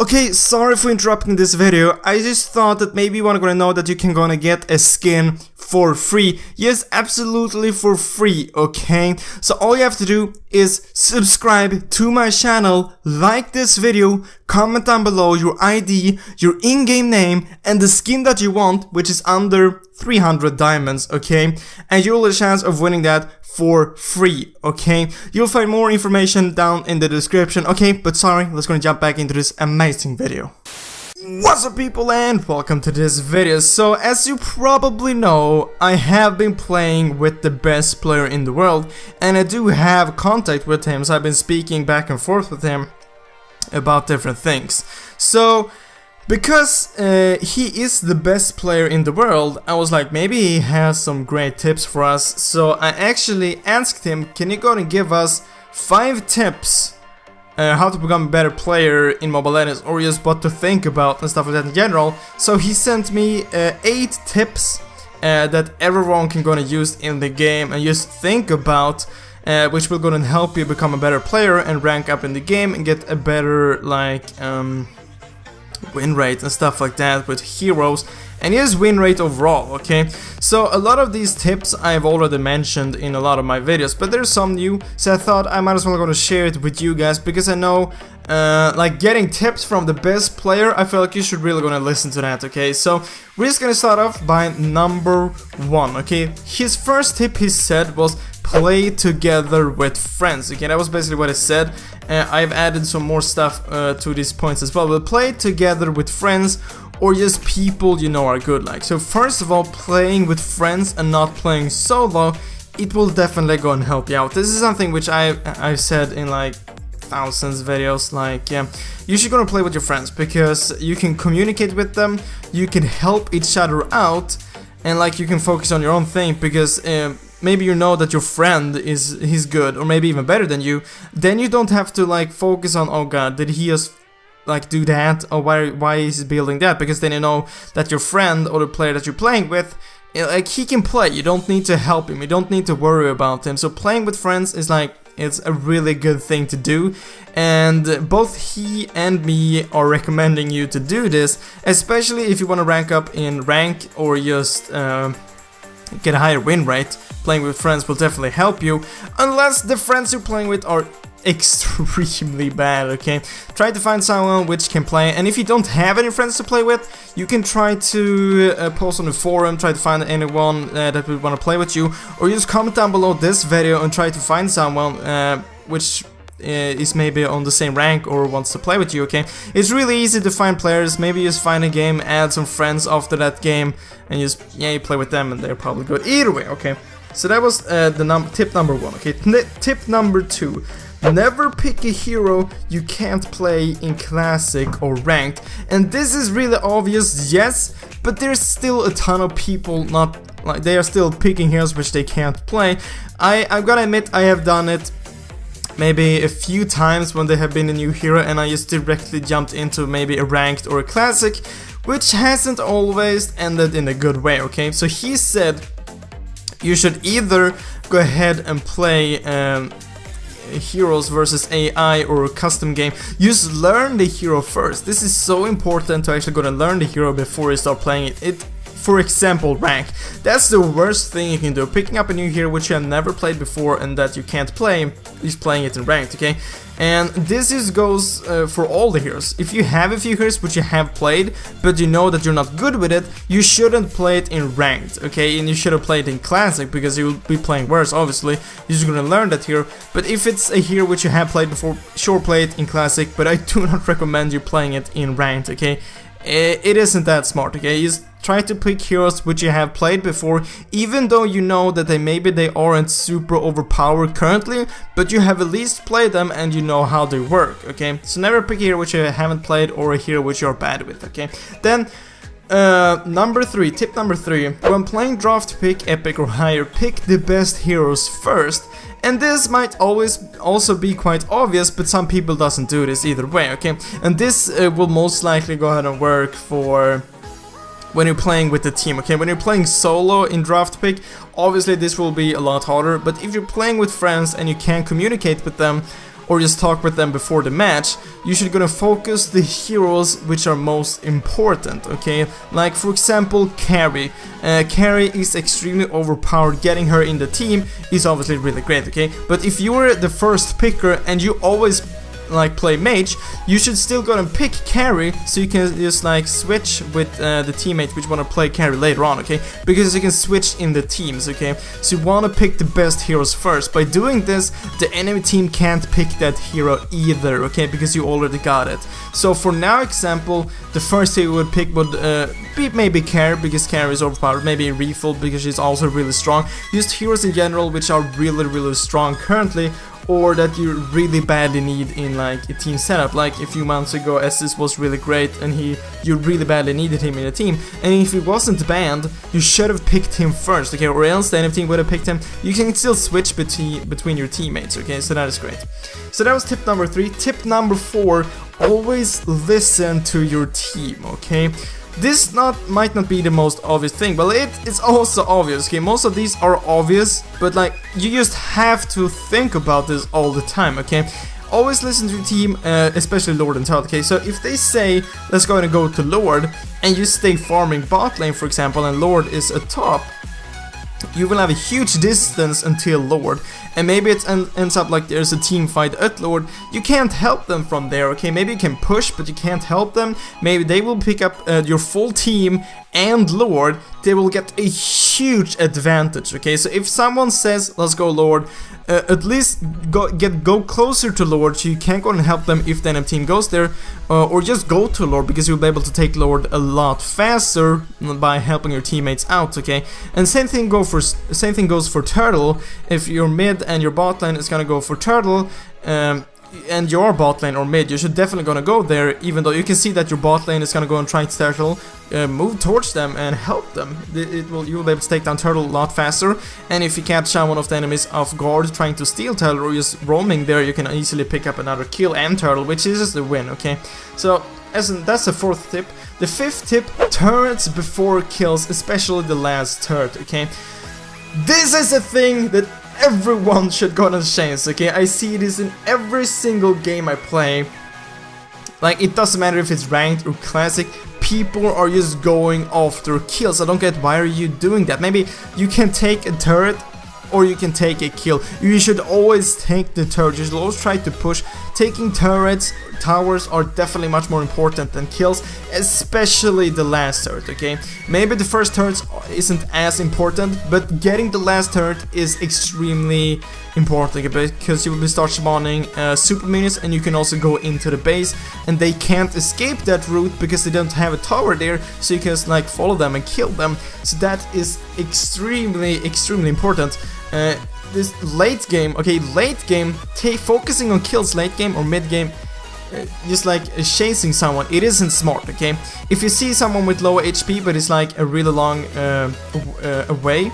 Okay, sorry for interrupting this video. I just thought that maybe you wanna know that you can gonna get a skin for free. Yes, absolutely for free, okay? So all you have to do is subscribe to my channel, like this video, comment down below your ID, your in-game name, and the skin that you want, which is under 300 diamonds, okay? And you'll have a chance of winning that for free, okay? You'll find more information down in the description, okay? But sorry, let's gonna jump back into this amazing video. What's up, people, and welcome to this video. So as you probably know, I have been playing with the best player in the world, and I do have contact with him, so I've been speaking back and forth with him about different things. So because he is the best player in the world, I was like, maybe he has some great tips for us. So I actually asked him, can you go and give us 5 tips how to become a better player in Mobile Legends, or just what to think about and stuff like that in general. So he sent me 8 tips that everyone can gonna use in the game and just think about, which will gonna help you become a better player and rank up in the game and get a better win rate and stuff like that with heroes, and his win rate overall, okay? So a lot of these tips I've already mentioned in a lot of my videos, but there's some new, so I thought I might as well go to share it with you guys, because I know like getting tips from the best player, I feel like you should really gonna listen to that, okay? So we're just gonna start off by number 1, okay? His first tip, he said, was play together with friends, okay? That was basically what he said. I've added some more stuff to these points as well, but play together with friends or just people you know are good like. So first of all, playing with friends and not playing solo, it will definitely go and help you out. This is something which I've said in like thousands of videos, like you should go and play with your friends, because you can communicate with them, you can help each other out, and like you can focus on your own thing, because maybe you know that your friend he's good, or maybe even better than you. Then you don't have to like focus on, oh god, did he just like do that, or why is he building that, because then you know that your friend or the player that you're playing with, like, he can play. You don't need to help him, you don't need to worry about him. So playing with friends is like, it's a really good thing to do, and both he and me are recommending you to do this, especially if you want to rank up in rank or just get a higher win rate. Playing with friends will definitely help you, unless the friends you're playing with are extremely bad, okay? Try to find someone which can play, and if you don't have any friends to play with, you can try to post on the forum, try to find anyone that would want to play with you, or just comment down below this video and try to find someone which is maybe on the same rank or wants to play with you, okay? It's really easy to find players. Maybe just find a game, add some friends after that game, and just, yeah, you play with them and they're probably good either way, okay? So that was tip number 1, okay? Tip number 2. Never pick a hero you can't play in Classic or Ranked. And this is really obvious, yes, but there's still a ton of people not, like, they are still picking heroes which they can't play. I've gotta admit, I have done it maybe a few times when there have been a new hero, and I just directly jumped into maybe a Ranked or a Classic, which hasn't always ended in a good way, okay? So he said you should either go ahead and play heroes versus AI or a custom game. Just learn the hero first. This is so important to actually go and learn the hero before you start playing it. For example, rank. That's the worst thing you can do. Picking up a new hero which you have never played before and that you can't play, is playing it in ranked, okay? And this goes for all the heroes. If you have a few heroes which you have played, but you know that you're not good with it, you shouldn't play it in ranked, okay? And you shouldn't play it in classic, because you'll be playing worse, obviously. You're just gonna learn that hero. But if it's a hero which you have played before, sure, play it in classic, but I do not recommend you playing it in ranked, okay? It isn't that smart, okay? Just try to pick heroes which you have played before, even though you know that maybe they aren't super overpowered currently, but you have at least played them and you know how they work, okay? So never pick a hero which you haven't played or a hero which you're bad with, okay? Then number 3, tip number 3, when playing draft pick, epic or higher, pick the best heroes first. And this might always also be quite obvious, but some people doesn't do this either way, okay? And this will most likely go ahead and work for when you're playing with the team, okay? When you're playing solo in draft pick, obviously this will be a lot harder, but if you're playing with friends and you can communicate with them, or just talk with them before the match, you should gonna focus the heroes which are most important, okay? Like for example, Carrie. Carrie is extremely overpowered. Getting her in the team is obviously really great, okay? But if you were the first picker and you always like play mage, you should still go and pick carry, so you can just like switch with the teammates which want to play carry later on, okay? Because you can switch in the teams, okay? So you want to pick the best heroes first. By doing this, the enemy team can't pick that hero either, okay? Because you already got it. So for now example, the first hero would pick would be maybe Carrie, because Carrie is overpowered, maybe Refill because she's also really strong. Just heroes in general which are really strong currently, or that you really badly need in like a team setup. Like a few months ago, Estes was really great and you really badly needed him in a team, and if he wasn't banned, you should have picked him first, okay? Or else the enemy team would have picked him. You can still switch between your teammates, okay? So that is great. So that was tip number 3. Tip number 4, always listen to your team, okay? This might not be the most obvious thing, but it's also obvious, okay? Most of these are obvious, but like you just have to think about this all the time, okay? Always listen to your team, especially Lord and Turtle, okay? So if they say, let's go and go to Lord, and you stay farming bot lane, for example, and Lord is at top, you will have a huge distance until Lord, and maybe it ends up like there's a team fight at Lord. You can't help them from there, okay? Maybe you can push, but you can't help them. Maybe they will pick up your full team and Lord. They will get a huge advantage, okay? So if someone says, let's go Lord, at least go closer to Lord, so you can't go and help them if the enemy team goes there, or just go to Lord, because you'll be able to take Lord a lot faster by helping your teammates out, okay? And same thing goes for Turtle. If you're mid and your bot lane is gonna go for Turtle, and your bot lane or mid, you should definitely gonna go there, even though you can see that your bot lane is gonna go and try to Turtle, move towards them and help them. You will be able to take down Turtle a lot faster, and if you catch one of the enemies off guard trying to steal Turtle or just roaming there, you can easily pick up another kill and Turtle, which is the win, okay? So that's the 4th tip. The 5th tip, turrets before kills, especially the last turret, okay? This is a thing that everyone should go on chance, okay? I see this in every single game I play. Like, it doesn't matter if it's ranked or classic, people are just going after kills. I don't get, why are you doing that? Maybe you can take a turret or you can take a kill. You should always take the turret. You should always try to push. Taking turrets, towers are definitely much more important than kills, especially the last turret, okay? Maybe the first turret isn't as important, but getting the last turret is extremely important, okay? Because you will start spawning super minions, and you can also go into the base, and they can't escape that route because they don't have a tower there, so you can like follow them and kill them. So that is extremely important. This late game, okay, late game, focusing on kills late game or mid game, just like chasing someone, it isn't smart, okay? If you see someone with low HP but it's like a really long away,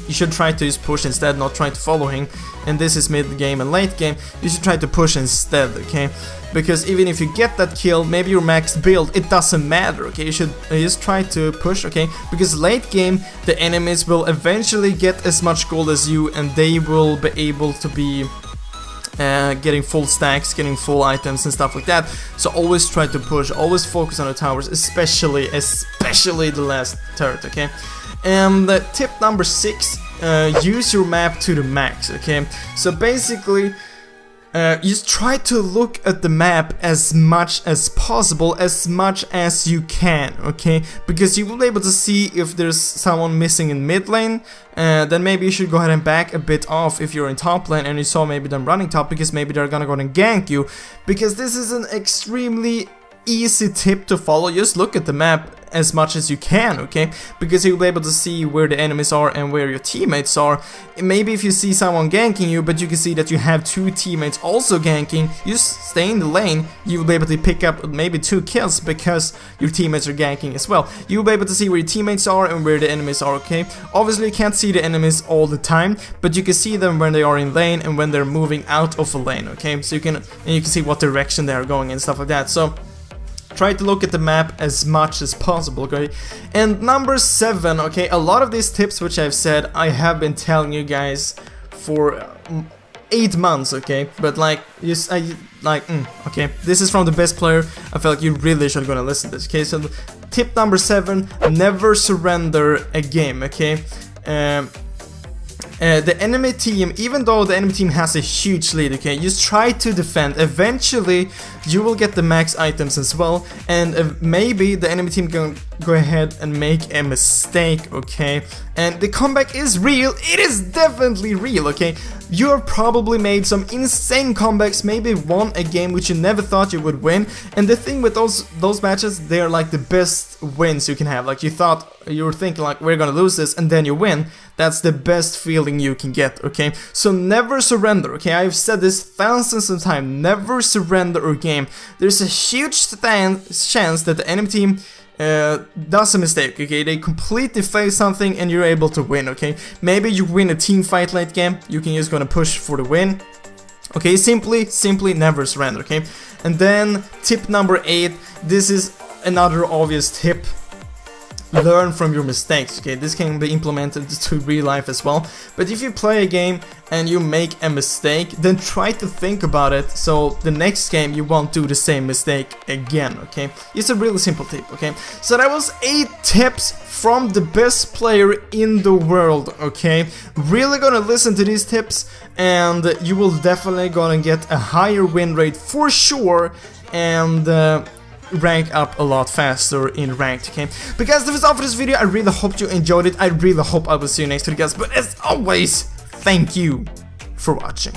you should try to just push instead, not try to follow him. And this is mid game and late game, you should try to push instead, okay? Because even if you get that kill, maybe your max build, it doesn't matter, okay? You should just try to push, okay? Because late game, the enemies will eventually get as much gold as you, and they will be able to be getting full stacks, getting full items and stuff like that. So always try to push, always focus on the towers, especially the last turret, okay? And tip number 6, use your map to the max, okay? So basically, just try to look at the map as much as possible, as much as you can, okay? Because you will be able to see if there's someone missing in mid lane, then maybe you should go ahead and back a bit off if you're in top lane and you saw maybe them running top, because maybe they're gonna go and gank you. Because this is an extremely easy tip to follow. Just look at the map as much as you can, okay? Because you'll be able to see where the enemies are and where your teammates are. Maybe if you see someone ganking you, but you can see that you have 2 teammates also ganking, you stay in the lane, you'll be able to pick up maybe 2 kills because your teammates are ganking as well. You'll be able to see where your teammates are and where the enemies are, okay? Obviously you can't see the enemies all the time, but you can see them when they are in lane and when they're moving out of a lane, okay? So you can see what direction they are going and stuff like that. So try to look at the map as much as possible, okay? And number 7, okay, a lot of these tips which I've said, I have been telling you guys for 8 months, okay? But like, okay, this is from the best player. I feel like you really should gonna listen to this, okay? So tip number 7, never surrender a game, okay? The enemy team, even though the enemy team has a huge lead, okay, just try to defend. Eventually, you will get the max items as well, and maybe the enemy team can go ahead and make a mistake, okay? And the comeback is real. It is definitely real, okay? You have probably made some insane comebacks, maybe won a game which you never thought you would win. And the thing with those matches, they're like the best wins you can have. Like you were thinking like, we're gonna lose this, and then you win. That's the best feeling you can get, okay? So never surrender, okay? I've said this thousands of times. Never surrender a game. There's a huge chance that the enemy team does a mistake, okay? They completely fail something and you're able to win, okay? Maybe you win a team fight late game, you can just gonna push for the win. Okay, simply never surrender, okay? And then tip number 8, this is another obvious tip. Learn from your mistakes, okay? This can be implemented to real life as well. But if you play a game and you make a mistake, then try to think about it so the next game you won't do the same mistake again, okay? It's a really simple tip, okay? So that was 8 tips from the best player in the world, okay? Really gonna listen to these tips and you will definitely gonna get a higher win rate for sure, and rank up a lot faster in ranked, okay? But guys, that was all for this video. I really hope you enjoyed it. I really hope I will see you next video, guys. But as always, thank you for watching.